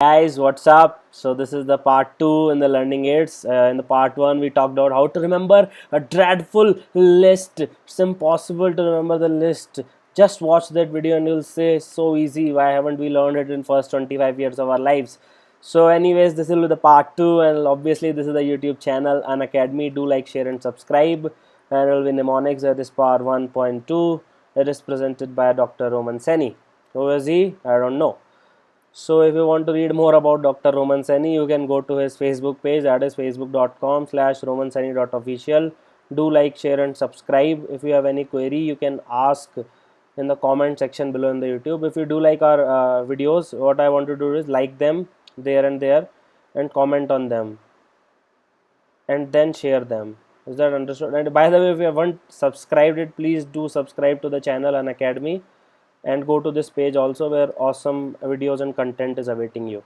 Guys, what's up? So this is the part 2 in the learning aids. In the part 1 we talked about how to remember a dreadful list. It's impossible to remember the list. Just watch that video and you'll say so easy. Why haven't we learned it in first 25 years of our lives? So anyways, this will be the part 2, and obviously this is the YouTube channel An Academy. Do like, share and subscribe. And it will be Mnemonics. That is part 1.2. It is presented by Dr. Roman Seni. Who is he? I don't know. So if you want to read more about Dr. Roman Seni, you can go to his Facebook page, that is facebook.com/romanseni.official. Do like, share and subscribe. If you have any query, you can ask in the comment section below in the YouTube. If you do like our videos, what I want to do is like them there and comment on them and then share them. Is that understood? And by the way, if you haven't subscribed it, please do subscribe to the channel An Academy and go to this page also, where awesome videos and content is awaiting you.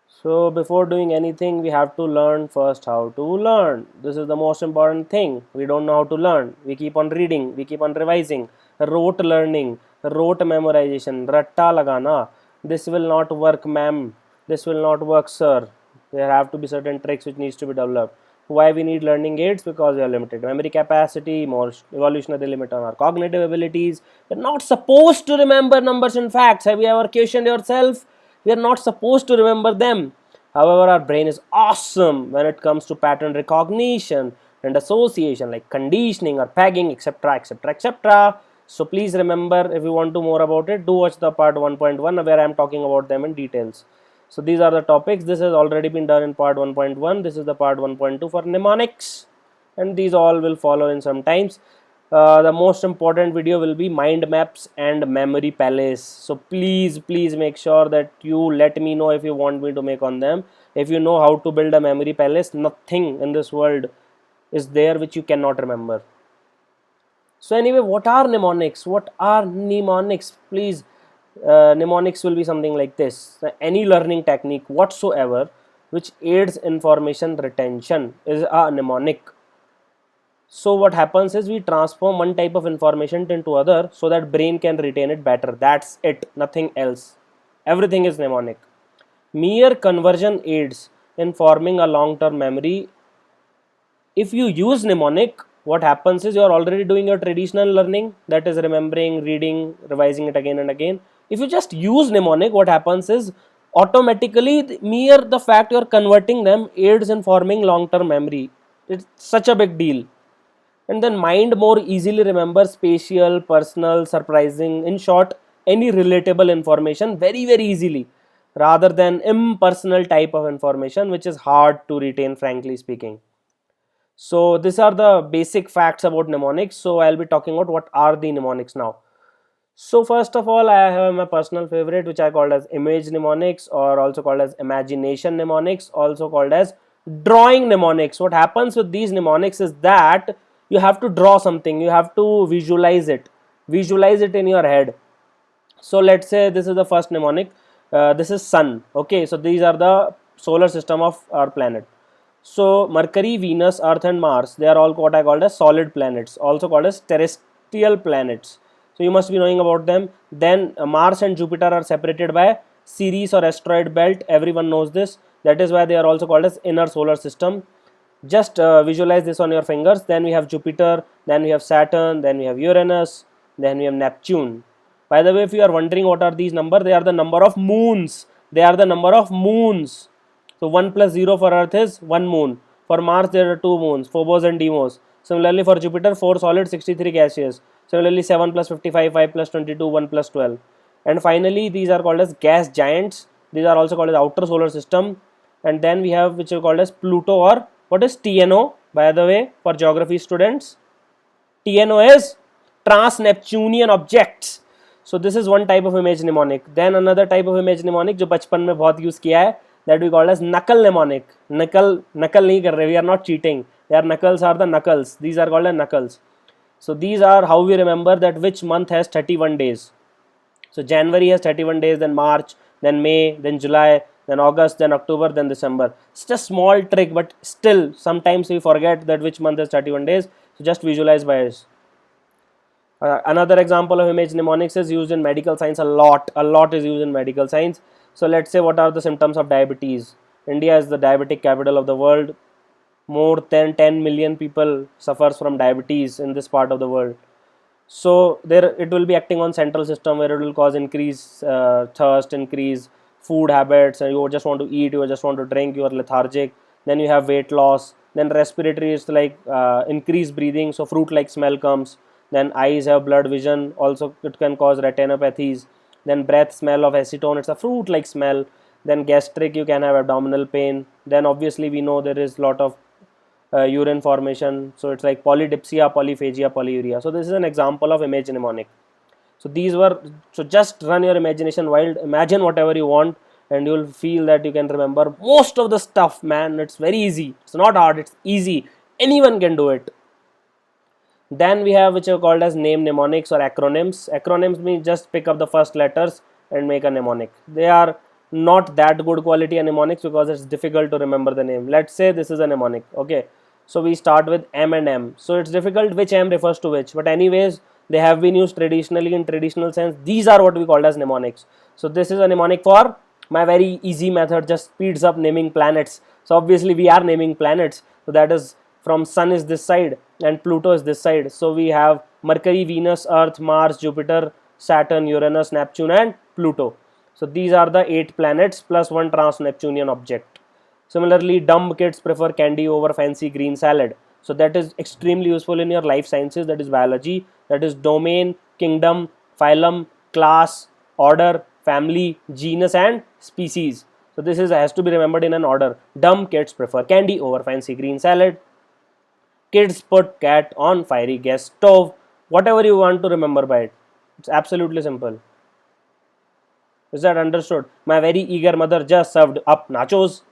So before doing anything, we have to learn first how to learn. This is the most important thing. We don't know how to learn. We keep on reading, we keep on revising, rote learning, rote memorization, ratta lagana. This will not work, ma'am. This will not work, sir. There have to be certain tricks which needs to be developed. Why we need learning aids? Because we have limited memory capacity, more evolutionary limit on our cognitive abilities. We're not supposed to remember numbers and facts. Have you ever questioned yourself? We are not supposed to remember them. However, our brain is awesome when it comes to pattern recognition and association, like conditioning or pegging, etc., etc., etc. So please remember, if you want to more about it, do watch the part 1.1 where I am talking about them in details. So these are the topics. This has already been done in part 1.1. This is the part 1.2 for mnemonics, and these all will follow in some times. The most important video will be mind maps and memory palace. So please make sure that you let me know if you want me to make on them. If you know how to build a memory palace, nothing in this world is there which you cannot remember. So anyway, what are mnemonics? What are mnemonics? Please, mnemonics will be something like this. Any learning technique whatsoever which aids information retention is a mnemonic. So what happens is we transform one type of information into other so that brain can retain it better. That's it, nothing else. Everything is mnemonic. Mere conversion aids in forming a long-term memory. If you use mnemonic, what happens is you are already doing your traditional learning, that is remembering, reading, revising it again and again. If you just use mnemonic, what happens is automatically mere the fact you are converting them aids in forming long-term memory. It's such a big deal. And then mind more easily remembers spatial, personal, surprising, in short, any relatable information very easily, rather than impersonal type of information which is hard to retain, frankly speaking. So these are the basic facts about mnemonics. So I'll be talking about what are the mnemonics now. So first of all, I have my personal favorite, which I called as image mnemonics, or also called as imagination mnemonics, also called as drawing mnemonics. What happens with these mnemonics is that you have to draw something, you have to visualize it in your head. So let's say this is the first mnemonic. This is sun. Okay, so these are the solar system of our planet. So Mercury, Venus, Earth and Mars, they are all what I called as solid planets, also called as terrestrial planets. So you must be knowing about them. Then Mars and Jupiter are separated by Ceres or asteroid belt. Everyone knows this. That is why they are also called as inner solar system. Just visualize this on your fingers. Then we have Jupiter, then we have Saturn, then we have Uranus, then we have Neptune. By the way, if you are wondering what are these numbers, they are the number of moons. They are the number of moons. So 1 plus 0 for Earth is 1 moon. For Mars there are 2 moons, Phobos and Deimos. Similarly for Jupiter, 4 solid, 63 gaseous. Similarly 7 plus 55, 5 plus 22, 1 plus 12. And finally these are called as gas giants. These are also called as outer solar system. And then we have which are called as Pluto, or what is TNO, by the way, for geography students? TNO is trans-Neptunian objects. So this is one type of image mnemonic. Then another type of image mnemonic जो बचपन में बहुत use किया है, that we call as knuckle mnemonic. Knuckle नहीं कर रहे, we are not cheating. Their knuckles are the knuckles. These are called as knuckles. So these are how we remember that which month has 31 days. So January has 31 days, then March, then May, then July, then August, then October, then December. It's just a small trick, but still sometimes we forget that which month has 31 days. So just visualize by this. Another example of image mnemonics is used in medical science a lot is used in medical science. So let's say, what are the symptoms of diabetes? India is the diabetic capital of the world. More than 10 million people suffers from diabetes in this part of the world. So there it will be acting on central system, where it will cause increase thirst, increase food habits, and you just want to eat, you just want to drink, you are lethargic. Then you have weight loss. Then respiratory is like increased breathing, so fruit like smell comes. Then eyes have blurred vision, also it can cause retinopathies. Then breath smell of acetone, it's a fruit like smell. Then gastric, you can have abdominal pain. Then obviously we know there is lot of urine formation, so it's like polydipsia, polyphagia, polyuria. So this is an example of image mnemonic. So these were, so just run your imagination wild, imagine whatever you want, and you'll feel that you can remember most of the stuff, man. It's very easy, it's not hard, it's easy, anyone can do it. Then we have which are called as name mnemonics or acronyms. Acronyms mean just pick up the first letters and make a mnemonic. They are not that good quality mnemonics because it's difficult to remember the name. Let's say this is a mnemonic. Okay, so we start with M and M. So it's difficult which M refers to which, but anyways, they have been used traditionally in traditional sense. These are what we call as mnemonics. So this is a mnemonic for my very easy method, just speeds up naming planets. So obviously we are naming planets. So that is, from Sun is this side and Pluto is this side. So we have Mercury, Venus, Earth, Mars, Jupiter, Saturn, Uranus, Neptune and Pluto. So these are the 8 planets plus one trans-Neptunian object. Similarly, dumb kids prefer candy over fancy green salad. So that is extremely useful in your life sciences, that is biology, that is domain, kingdom, phylum, class, order, family, genus and species. So this is has to be remembered in an order. Dumb kids prefer candy over fancy green salad. Kids put cat on fiery gas stove. Whatever you want to remember by it. It's absolutely simple. Is that understood? My very eager mother just served up nachos.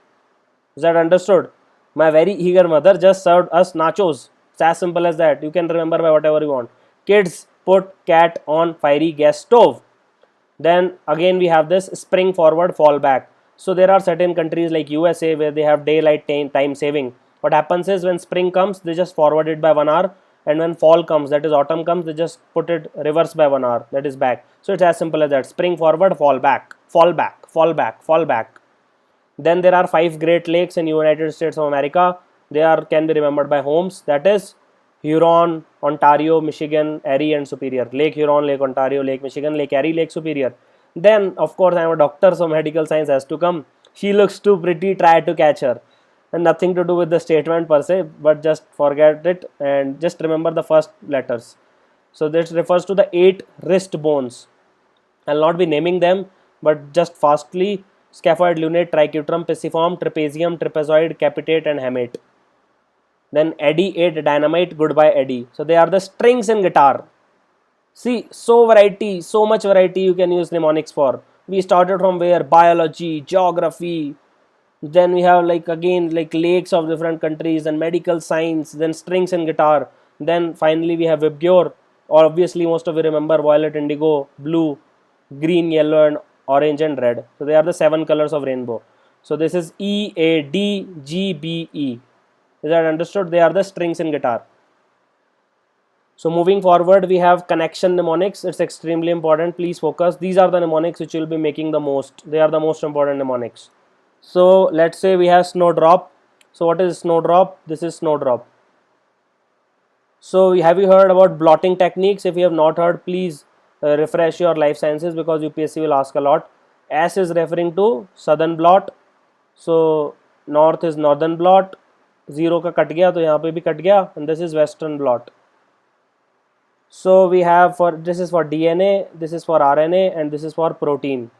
Is that understood? My very eager mother just served us nachos. It's as simple as that. You can remember by whatever you want. Kids put cat on fiery gas stove. Then again we have this spring forward, fall back. So there are certain countries like USA where they have daylight time saving. What happens is when spring comes, they just forward it by 1 hour, and when fall comes, that is autumn comes, they just put it reverse by 1 hour, that is back. So it's as simple as that. Spring forward, fall back, fall back, fall back, fall back. Then there are 5 Great Lakes in United States of America. They are can be remembered by homes. That is Huron, Ontario, Michigan, Erie and Superior. Lake Huron, Lake Ontario, Lake Michigan, Lake Erie, Lake Superior. Then of course I am a doctor, so medical science has to come. She looks too pretty, try to catch her. And nothing to do with the statement per se, but just forget it and just remember the first letters. So this refers to the 8 wrist bones. I'll not be naming them, but just fastly: scaphoid, lunate, triquetrum, pisiform, trapezium, trapezoid, capitate and hamate. Then Eddie ate dynamite, goodbye Eddie. So they are the strings in guitar. See, so much variety you can use mnemonics for. We started from where? Biology, geography, then we have like again like lakes of different countries and medical science, then strings and guitar. Then finally we have Vibgyor. Obviously most of you remember violet, indigo, blue, green, yellow and orange and red. So they are the 7 colors of rainbow. So this is EADGBE. Is that understood? They are the strings in guitar. So moving forward, we have connection mnemonics. It's extremely important. Please focus. These are the mnemonics which you will be making the most. They are the most important mnemonics. So let's say we have snowdrop. So what is snowdrop? This is snowdrop. So have you heard about blotting techniques? If you have not heard, please refresh your life sciences because UPSC will ask a lot. S is referring to southern blot. So north is northern blot. 0 का cut गया तो यहाँ पे भी cut गया, and this is western blot. So we have for this is for DNA, this is for RNA and this is for protein.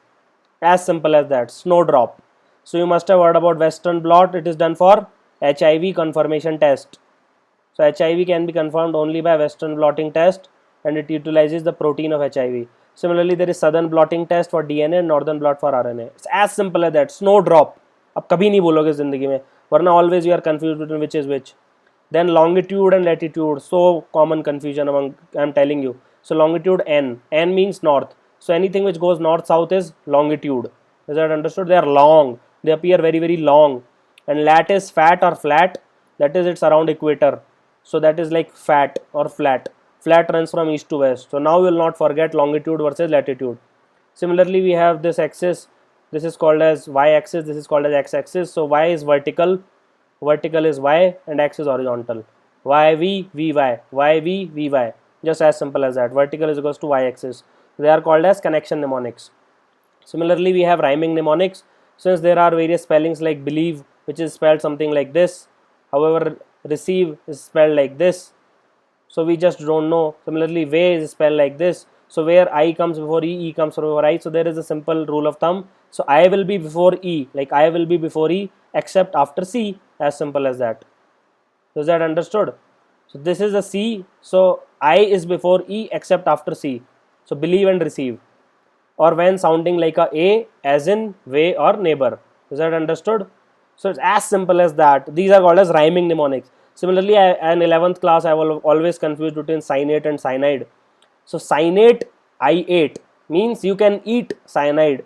As simple as that. Snowdrop. So you must have heard about western blot. It is done for HIV confirmation test. So HIV can be confirmed only by western blotting test and it utilizes the protein of HIV. Similarly there is southern blotting test for DNA and northern blot for RNA. It's as simple as that. Snowdrop. अब कभी नहीं बोलोगे जिंदगी में, वरना always you are confused between which is which. Then longitude and latitude, so common confusion among, I am telling you. So longitude N means north. So anything which goes north south is longitude. Is that understood? They are long. They appear very very long. And lat is fat or flat. That is it's around equator. So that is like fat or flat. flat runs from east to west. So now you will not forget longitude versus latitude. Similarly, we have this axis, this is called as y-axis, this is called as x-axis. So y is vertical, vertical is y, and x is horizontal. YV, VY, just as simple as that. Vertical is equals to y-axis. They are called as connection mnemonics. Similarly, we have rhyming mnemonics. Since there are various spellings like believe, which is spelled something like this, however, receive is spelled like this, so we just don't know. Similarly, way is spelled like this, so where I comes before E comes before I. So there is a simple rule of thumb. So I will be before E, like I will be before E except after C, as simple as that. Is that understood? So this is a C, so I is before E except after C. So believe and receive, or when sounding like a as in way or neighbor. Is that understood? So it's as simple as that. These are called as rhyming mnemonics. Similarly, in 11th class I will always confuse between cyanate and cyanide. So cyanate, I ate, means you can eat cyanate,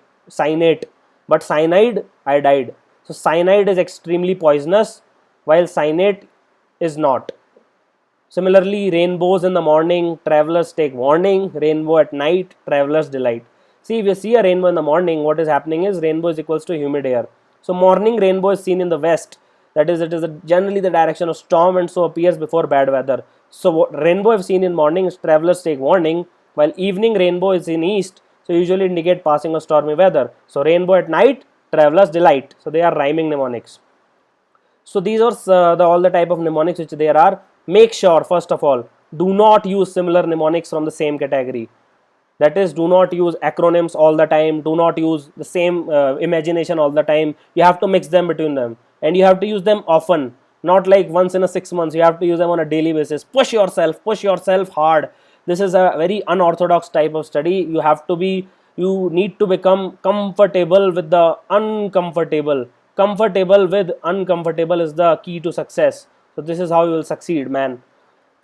but cyanide, I died. So cyanide is extremely poisonous, while cyanate is not. Similarly, rainbows in the morning, travelers take warning. Rainbow at night, travelers delight. See, if you see a rainbow in the morning, what is happening is rainbow is equals to humid air. So morning rainbow is seen in the west. That is, it is generally the direction of storm and so appears before bad weather. So what rainbow if seen in morning, travelers take warning, while evening rainbow is in east. So usually indicate passing of stormy weather. So rainbow at night, travelers delight. So they are rhyming mnemonics. So these are all the type of mnemonics which there are. Make sure first of all, do not use similar mnemonics from the same category. That is, do not use acronyms all the time, do not use the same imagination all the time. You have to mix them between them, and you have to use them often, not like once in a 6 months. You have to use them on a daily basis. Push yourself hard. This is a very unorthodox type of study. You need to become comfortable with the uncomfortable. Comfortable with uncomfortable is the key to success. So this is how you will succeed, man.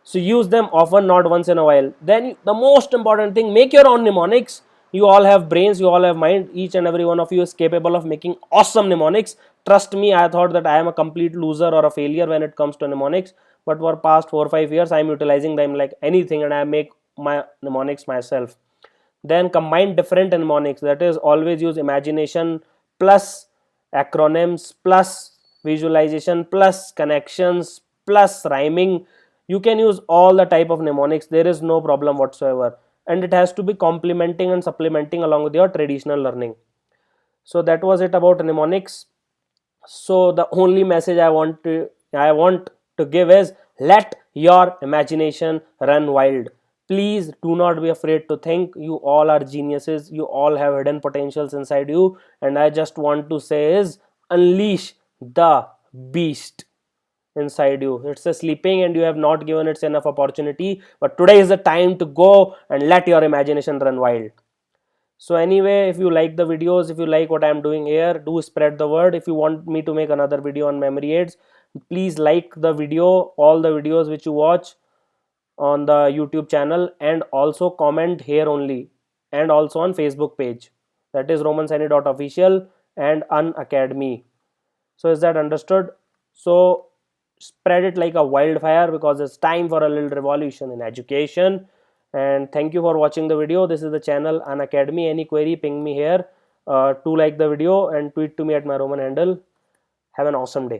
So use them often, not once in a while. Then the most important thing, make your own mnemonics. You all have brains, you all have mind. Each and every one of you is capable of making awesome mnemonics. Trust me, I thought that I am a complete loser or a failure when it comes to mnemonics. But for past 4 or 5 years, I am utilizing them like anything, and I make my mnemonics myself. Then combine different mnemonics, that is, always use imagination plus acronyms plus visualization plus connections plus rhyming. You can use all the type of mnemonics, there is no problem whatsoever, and it has to be complementing and supplementing along with your traditional learning. So that was it about mnemonics. So the only message I want to give is, let your imagination run wild. Please do not be afraid to think. You all are geniuses, you all have hidden potentials inside you, and I just want to say is, unleash the beast inside you. It's a sleeping and you have not given it enough opportunity, but today is the time to go and let your imagination run wild. So anyway, if you like the videos, if you like what I am doing here, do spread the word. If you want me to make another video on memory aids, please like the video, all the videos which you watch on the YouTube channel, and also comment here only, and also on Facebook page, that is romansani.official and unacademy. So is that understood? So spread it like a wildfire, because it's time for a little revolution in education. And thank you for watching the video. This is the channel Unacademy. Any query, ping me here. To like the video and tweet to me at my Roman handle. Have an awesome day.